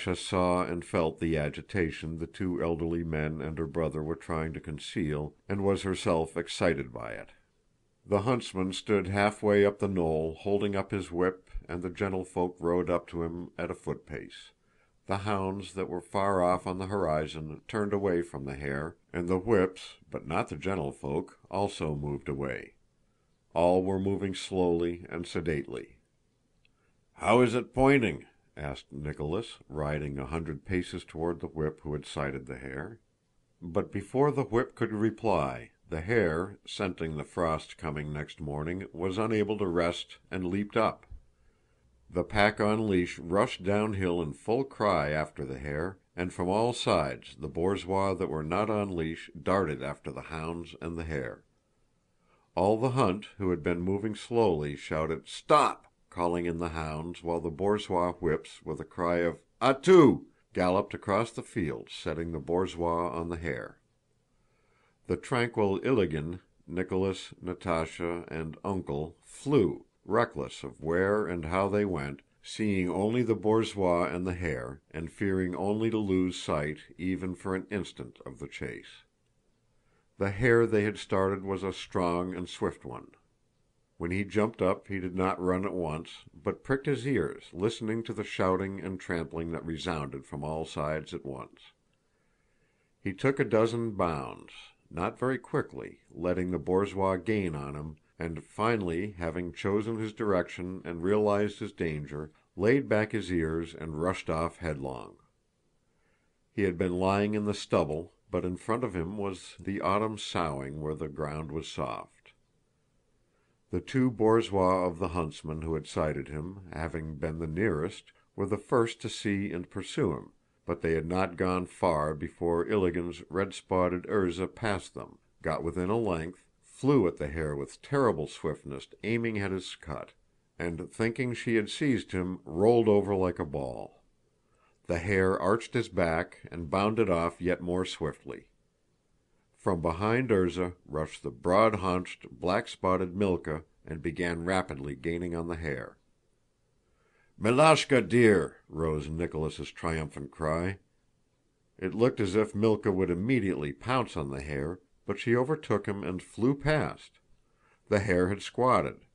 saw and felt the agitation the two elderly men and her brother were trying to conceal, and was herself excited by it. The huntsman stood halfway up the knoll, holding up his whip, and the gentlefolk rode up to him at a foot-pace. The hounds that were far off on the horizon turned away from the hare, and the whips, but not the gentlefolk, also moved away. All were moving slowly and sedately. "How is it pointing?" asked Nicholas, riding 100 paces toward the whip who had sighted the hare. But before the whip could reply, the hare, scenting the frost coming next morning, was unable to rest and leaped up. The pack on leash rushed downhill in full cry after the hare, and from all sides the bourgeois that were not on leash darted after the hounds and the hare. All the hunt, who had been moving slowly, shouted "Stop!" calling in the hounds, while the bourgeois whips, with a cry of "À tout!" galloped across the field, setting the bourgeois on the hare. The tranquil Ilágin, Nicholas, Natásha, and "Uncle" flew, reckless of where and how they went, seeing only the bourgeois and the hare, and fearing only to lose sight, even for an instant, of the chase. The hare they had started was a strong and swift one. When he jumped up he did not run at once, but pricked his ears, listening to the shouting and trampling that resounded from all sides at once. He took a dozen bounds, not very quickly, letting the bourgeois gain on him, and finally, having chosen his direction and realized his danger, laid back his ears and rushed off headlong. He had been lying in the stubble, but in front of him was the autumn sowing where the ground was soft. The two bourgeois of the huntsmen who had sighted him, having been the nearest, were the first to see and pursue him, but they had not gone far before Ilágin's red-spotted Erzá passed them, got within a length, flew at the hare with terrible swiftness, aiming at his cut, and, thinking she had seized him, rolled over like a ball. The hare arched his back and bounded off yet more swiftly. From behind Erzá rushed the broad-haunched, black-spotted Mílka and began rapidly gaining on the hare. "Miláshka, dear!" rose Nicholas's triumphant cry. It looked as if Mílka would immediately pounce on the hare, but she overtook him and flew past. The hare had squatted.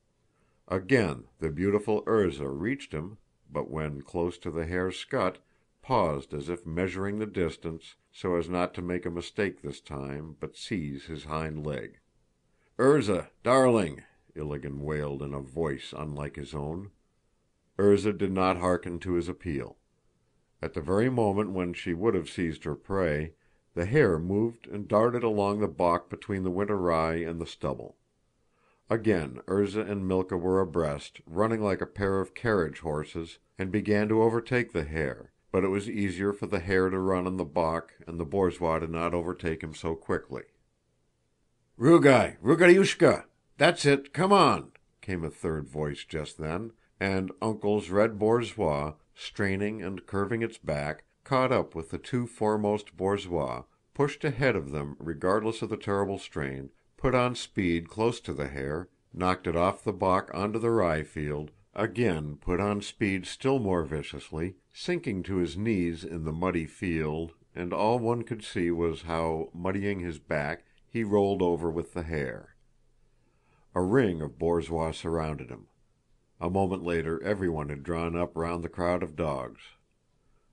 Again the beautiful Erzá reached him, but when close to the hare's scut, paused as if measuring the distance, so as not to make a mistake this time, but seize his hind leg. "Erzá, darling!" Ilágin wailed in a voice unlike his own. Erzá did not hearken to his appeal. At the very moment when she would have seized her prey, the hare moved and darted along the balk between the winter rye and the stubble. Again Erzá and Mílka were abreast, running like a pair of carriage horses, and began to overtake the hare, but it was easier for the hare to run on the balk, and the bourgeois did not overtake him so quickly. "Rugáy, Rugáyushka! That's it, come on!" came a third voice just then, and "Uncle's" red bourgeois, straining and curving its back, caught up with the two foremost bourgeois, pushed ahead of them regardless of the terrible strain, put on speed close to the hare, knocked it off the balk onto the rye field, again put on speed still more viciously, sinking to his knees in the muddy field, and all one could see was how, muddying his back, he rolled over with the hare. A ring of bourgeois surrounded him. A moment later everyone had drawn up round the crowd of dogs.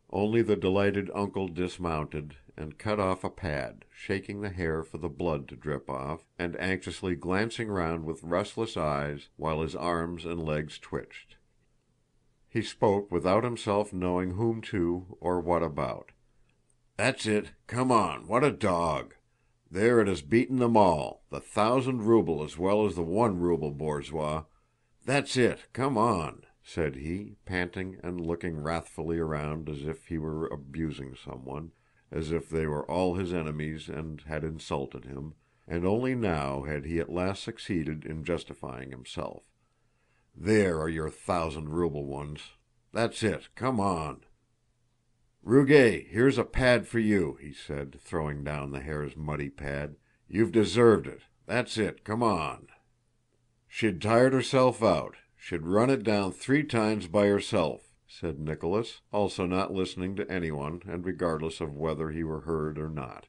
Only the delighted "Uncle" dismounted and cut off a pad, shaking the hare for the blood to drip off, and anxiously glancing round with restless eyes while his arms and legs twitched. He spoke without himself knowing whom to or what about. "That's it, come on, what a dog! There it has beaten them all, the 1,000 ruble as well as the 1 ruble bourgeois. That's it, come on!" said he, panting and looking wrathfully around as if he were abusing someone, as if they were all his enemies and had insulted him, and only now had he at last succeeded in justifying himself. "There are your 1,000 ruble ones. That's it, come on!" "Rugáy, here's a pad for you," he said, throwing down the hare's muddy pad. "You've deserved it. That's it, come on!" "She'd tired herself out. She'd run it down 3 times by herself," said Nicholas, also not listening to anyone and regardless of whether he were heard or not.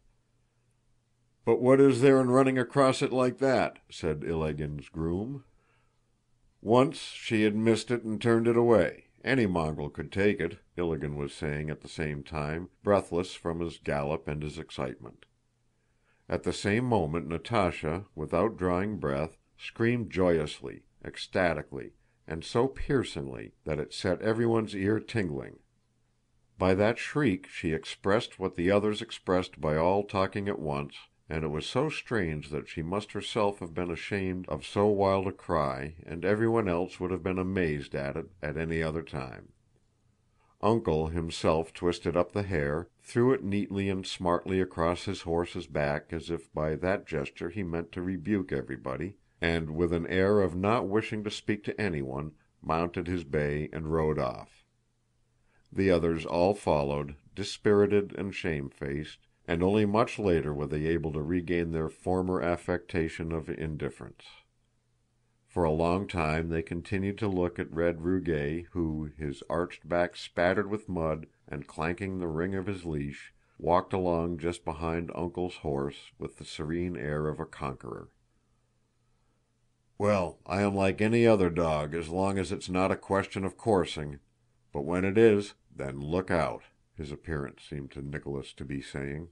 "But what is there in running across it like that?" said Ilágin's groom. "Once she had missed it and turned it away. Any mongrel could take it," Ilágin was saying at the same time, breathless from his gallop and his excitement. At the same moment Natásha, without drawing breath, screamed joyously, ecstatically, and so piercingly that it set everyone's ear tingling. By that shriek she expressed what the others expressed by all talking at once, and it was so strange that she must herself have been ashamed of so wild a cry, and everyone else would have been amazed at it at any other time. "Uncle" himself twisted up the hair, threw it neatly and smartly across his horse's back as if by that gesture he meant to rebuke everybody, and with an air of not wishing to speak to anyone, mounted his bay and rode off. The others all followed, dispirited and shamefaced, and only much later were they able to regain their former affectation of indifference. For a long time they continued to look at Red Rugáy who, his arched back spattered with mud and clanking the ring of his leash, walked along just behind "Uncle's" horse with the serene air of a conqueror. "Well, I am like any other dog as long as it's not a question of coursing, but when it is, then look out," his appearance seemed to Nicholas to be saying.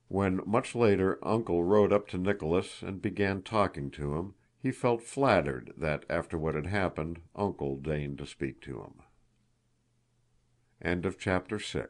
When, much later, "Uncle" rode up to Nicholas and began talking to him, he felt flattered that after what had happened "Uncle" deigned to speak to him. Chapter 7.